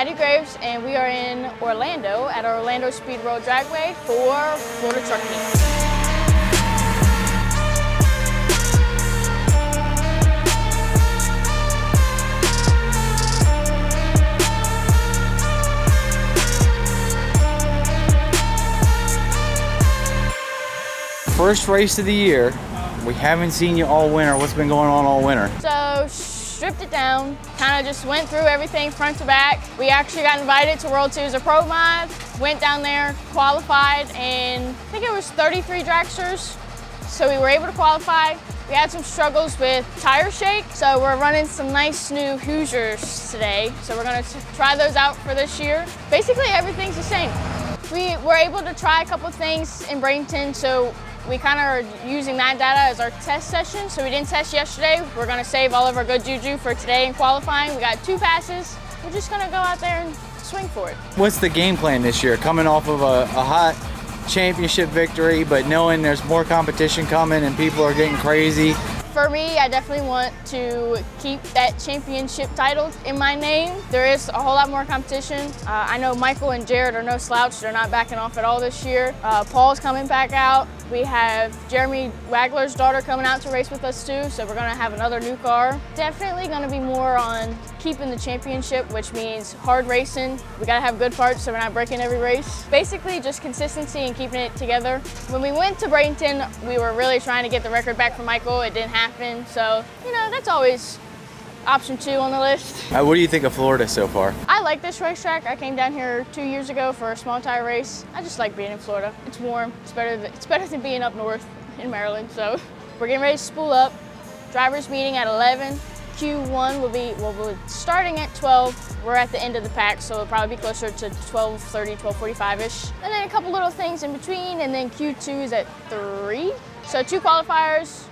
Mattie Graves, and we are in Orlando at our Orlando Speed Road Dragway for Florida Truck Meet. First race of the year. We haven't seen you all winter. What's been going on all winter? So stripped it down, kind of just went through everything front to back. We actually got invited to World Series of Pro Mod, went down there, qualified, and I think it was 33 dragsters. So we were able to qualify. We had some struggles with tire shake, so we're running some nice new Hoosiers today. So we're gonna try those out for this year. Basically everything's the same. We were able to try a couple things in Bradenton, so we kind of are using that data as our test session. So we didn't test yesterday. We're gonna save all of our good juju for today in qualifying. We got 2 passes. We're just gonna go out there and swing for it. What's the game plan this year? Coming off of a hot championship victory, but knowing there's more competition coming and people are getting crazy. For me, I definitely want to keep that championship title in my name. There is a whole lot more competition. I know Michael and Jared are no slouch. They're not backing off at all this year. Paul's coming back out. We have Jeremy Wagler's daughter coming out to race with us too, so we're gonna have another new car. Definitely gonna be more on keeping the championship, which means hard racing. We gotta have good parts so we're not breaking every race. Basically just consistency and keeping it together. When we went to Bradenton, we were really trying to get the record back for Michael. It didn't happen, so that's always option 2 on the list. What do you think of Florida so far? I like this racetrack. I came down here 2 years ago for a small tire race. I just like being in Florida. It's warm. It's better than being up north in Maryland. So we're getting ready to spool up. Drivers meeting at 11. Q1 will be starting at 12. We're at the end of the pack, so it'll probably be closer to 12:30, 12:45-ish. And then a couple little things in between, and then Q2 is at 3. So 2 qualifiers.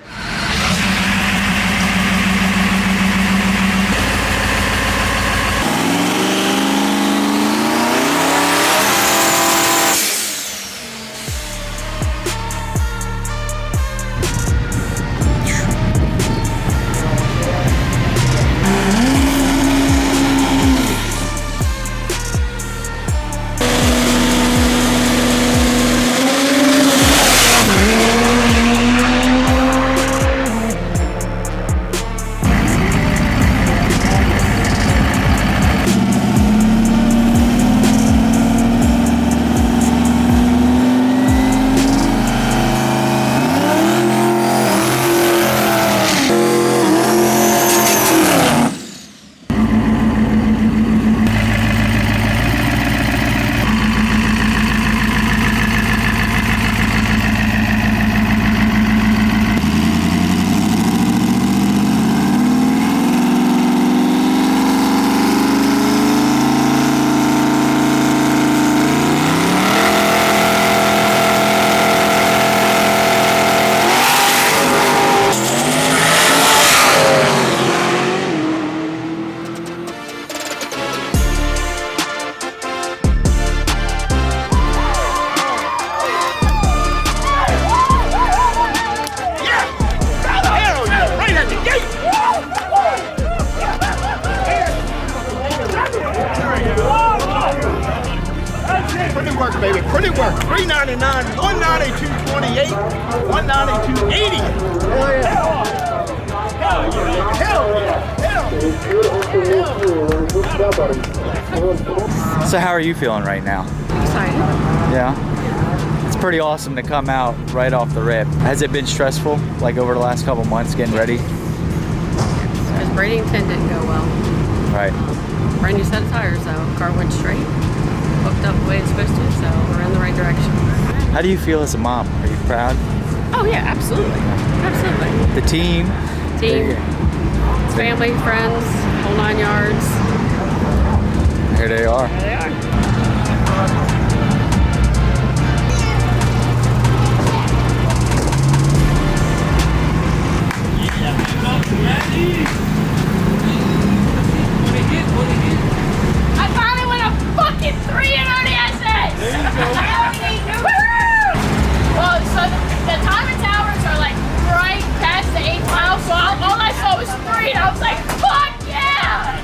Baby, pretty work. $3.99, $192.28, $192.80. So how are you feeling right now? Excited. Yeah? It's pretty awesome to come out right off the rip. Has it been stressful, like over the last couple months getting ready? Because Bradenton didn't go well. Right. Brand new set of tires though. Car went straight. Hooked up the way it's supposed to, so we're in the right direction. How do you feel as a mom? Are you proud? Oh yeah, absolutely. Absolutely. The team? Family, friends, whole 9 yards. Here they are. There they are. I finally won a fucking 3 in ODSS! There you go. Well, so the timing towers are like right past the 8th mile, so all I saw was 3, and I was like, fuck yeah!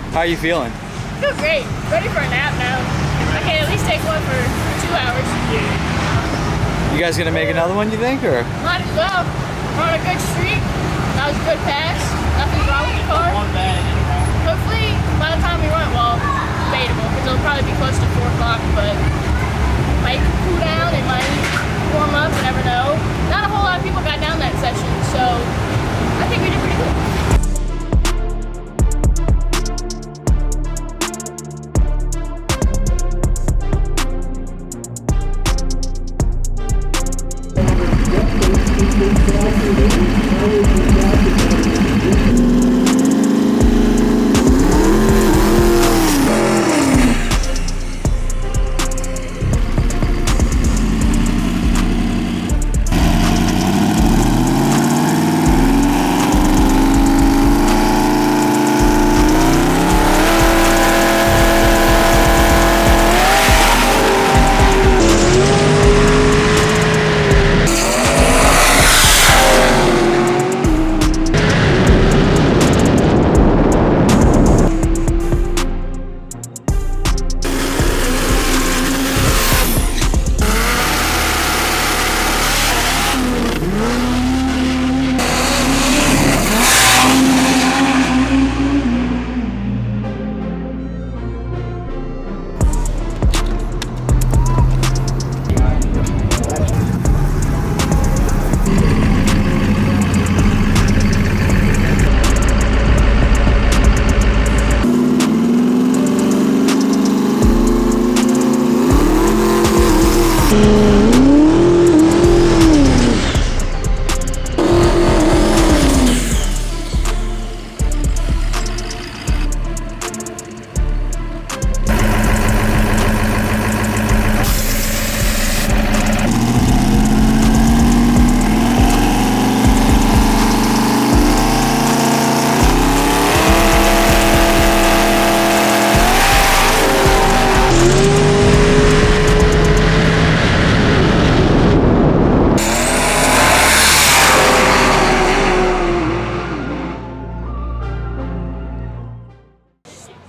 How are you feeling? I feel great. Ready for a nap now. I can at least take one for 2 hours. You guys gonna make another one, you think, or? Might as well. We're on a good streak. That was a good pass. Nothing's wrong with the car. Hopefully, by the time we run, well, debatable, because it'll probably be close to 4 o'clock, but might cool down, it might warm up, you never know. Not a whole lot of people got down that session, so I think we did pretty good.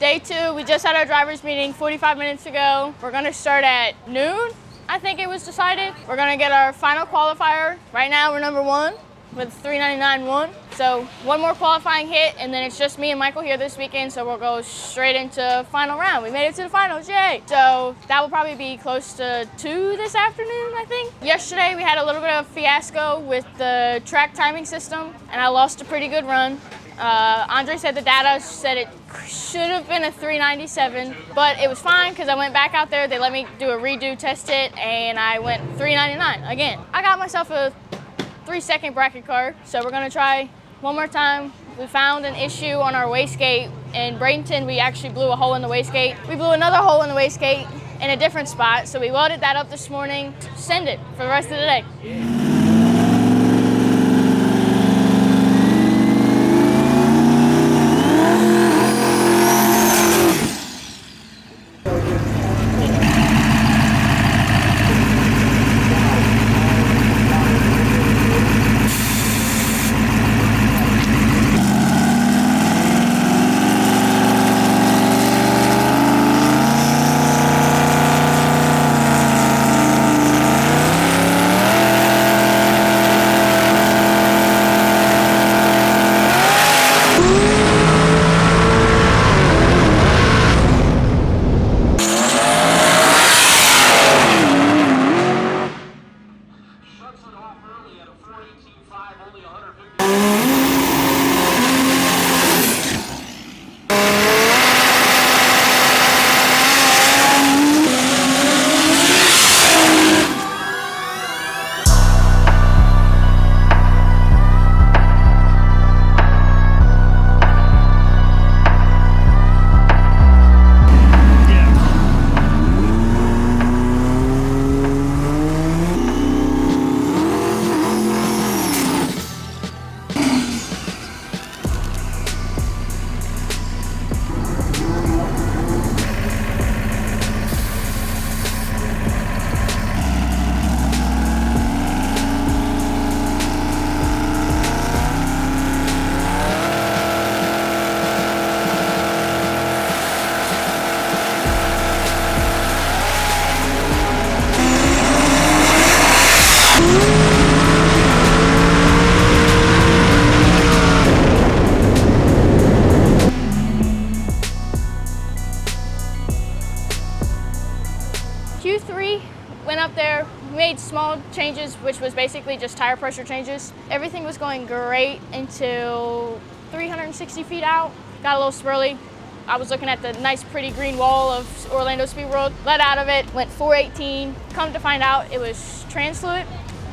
Day 2, we just had our driver's meeting 45 minutes ago. We're gonna start at noon, I think it was decided. We're gonna get our final qualifier. Right now we're number 1 with 399.1. So one more qualifying hit, and then it's just me and Michael here this weekend, so we'll go straight into final round. We made it to the finals, yay! So that will probably be close to 2 this afternoon, I think. Yesterday we had a little bit of a fiasco with the track timing system, and I lost a pretty good run. Andre said the data said it should have been a 397, but it was fine because I went back out there. They let me do a redo test hit, and I went 399 again. I got myself a 3-second bracket car, so we're gonna try one more time. We found an issue on our wastegate. In Bradenton, we actually blew a hole in the wastegate. We blew another hole in the wastegate in a different spot, so we welded that up this morning. Send it for the rest of the day. up there, made small changes, which was basically just tire pressure changes. Everything was going great until 360 feet out. Got a little swirly. I was looking at the nice pretty green wall of Orlando Speed World, let out of it, went 418. Come to find out it was trans fluid,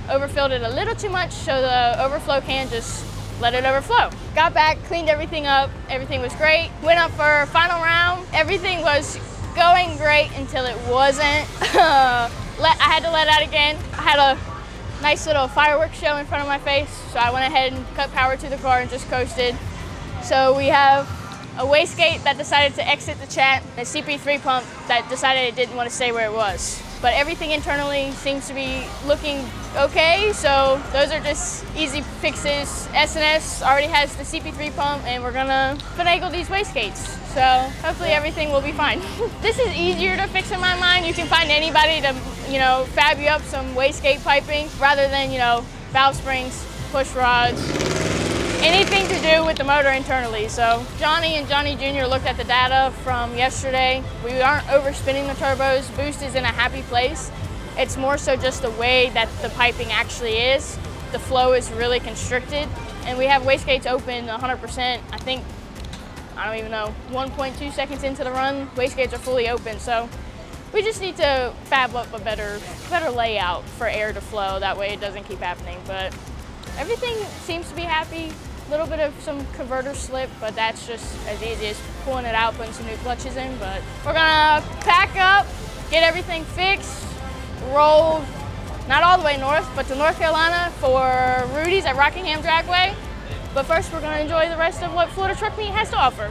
overfilled it a little too much, so the overflow can just let it overflow. Got back, cleaned everything up, everything was great. Went up for final round, everything was going great until it wasn't. I had to let out again. I had a nice little fireworks show in front of my face, so I went ahead and cut power to the car and just coasted. So we have a wastegate that decided to exit the chat, a CP3 pump that decided it didn't want to stay where it was. But everything internally seems to be looking okay, so those are just easy fixes. S&S already has the CP3 pump, and we're gonna finagle these wastegates. So hopefully everything will be fine. This is easier to fix in my mind. You can find anybody to, fab you up some wastegate piping rather than, valve springs, push rods, anything to do with the motor internally. So Johnny and Johnny Jr. looked at the data from yesterday. We aren't overspinning the turbos. Boost is in a happy place. It's more so just the way that the piping actually is. The flow is really constricted, and we have wastegates open 100%. I don't even know, 1.2 seconds into the run, wastegates are fully open. So we just need to fab up a better layout for air to flow. That way it doesn't keep happening. But everything seems to be happy. A little bit of some converter slip, but that's just as easy as pulling it out, putting some new clutches in. But we're gonna pack up, get everything fixed, roll not all the way north, but to North Carolina for Rudy's at Rockingham Dragway. But first, we're gonna enjoy the rest of what Florida Truck Meet has to offer.